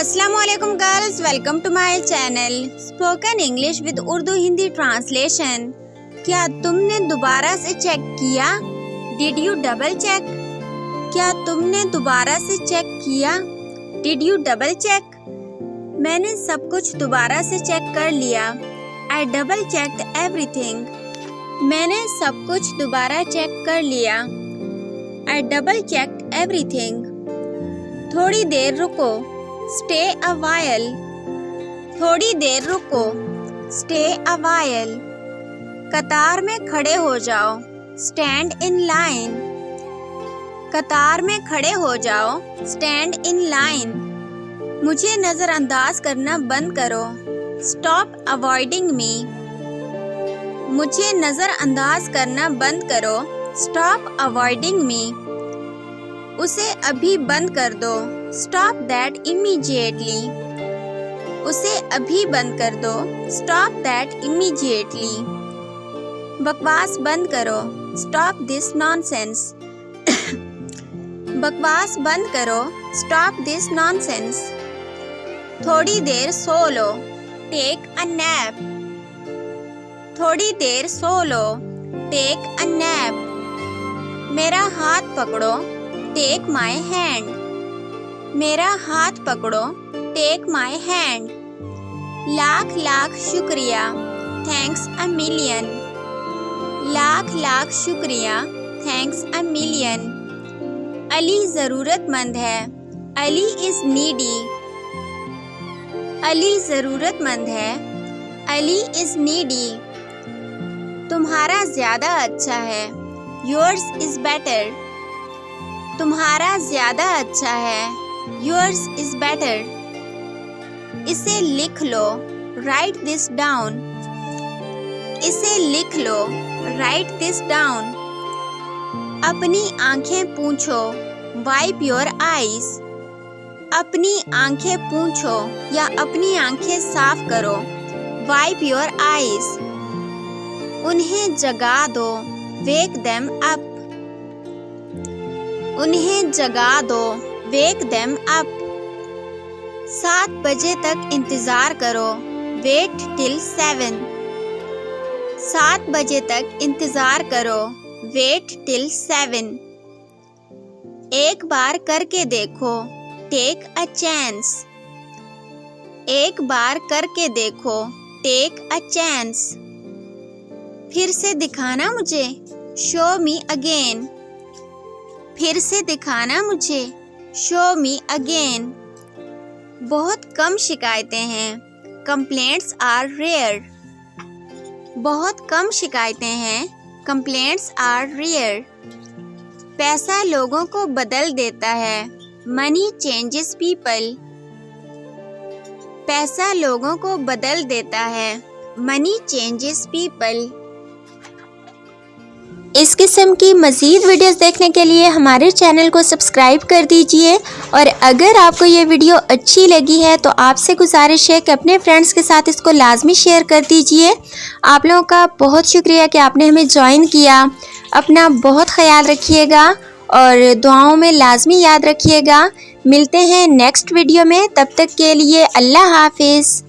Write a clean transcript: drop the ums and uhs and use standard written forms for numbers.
अस्सलाम वालेकुम girls, welcome to my channel spoken English with Urdu Hindi translation. क्या तुमने दोबारा से चेक किया? Did you double check? क्या तुमने दोबारा से चेक किया? Did you double check? मैंने सब कुछ दोबारा से चेक कर लिया। I double checked everything. मैंने सब कुछ दोबारा चेक कर लिया। I double checked everything. थोड़ी देर रुको। Stay a while. थोड़ी देर रुको। Stay a while. कतार में खड़े हो जाओ। Stand in line. कतार में खड़े हो जाओ। Stand in line. मुझे नजरअंदाज करना बंद करो। स्टॉप अवॉइडिंग मी। मुझे नजरअंदाज करना बंद करो। स्टॉप अवॉइडिंग मी। उसे अभी बंद कर दो। Stop that immediately. उसे अभी बंद कर दो। Stop that immediately. बकवास बंद करो। Stop this nonsense. बकवास बंद करो। Stop this nonsense. थोड़ी देर सो लो। Take a nap. थोड़ी देर सो लो। Take a nap. मेरा हाथ पकड़ो। Take my hand. मेरा हाथ पकड़ो। Take my hand. Lakh lakh शुक्रिया। Thanks a million. Lakh lakh शुक्रिया। Thanks a million. अली जरूरतमंद है। Ali is needy. अली जरूरतमंद है। Ali is needy. तुम्हारा ज्यादा अच्छा है। Yours is better. तुम्हारा ज्यादा अच्छा है। Yours is better. इसे लिख लो। Right this down. इसे लिख लो। Right this down. अपनी आंखें पूंछो। Wipe your eyes. अपनी आंखें पूंछो या अपनी आंखें साफ करो। Wipe your eyes. उन्हें जगा दो। वेक देम अप। उन्हें जगा दो। वेक देम अप। 7 बजे तक इंतजार करो। Wait till 7। 7 बजे तक इंतजार करो। Wait till 7। एक बार करके देखो। Take a chance. एक बार करके देखो। Take a chance. फिर से दिखाना मुझे। Show me again. फिर से दिखाना मुझे। Show me again. बहुत कम शिकायतें हैं। Complaints are rare. बहुत कम शिकायतें हैं। Complaints are rare. पैसा लोगों को बदल देता है। Money changes people. पैसा लोगों को बदल देता है। Money changes people. इस किस्म की मज़ीद वीडियोस देखने के लिए हमारे चैनल को सब्सक्राइब कर दीजिए और अगर आपको ये वीडियो अच्छी लगी है तो आपसे गुजारिश है कि अपने फ्रेंड्स के साथ इसको लाजमी शेयर कर दीजिए। आप लोगों का बहुत शुक्रिया कि आपने हमें ज्वाइन किया। अपना बहुत ख्याल रखिएगा और दुआओं में लाजमी याद रखिएगा। मिलते हैं नेक्स्ट वीडियो में, तब तक के लिए अल्लाह हाफिज़।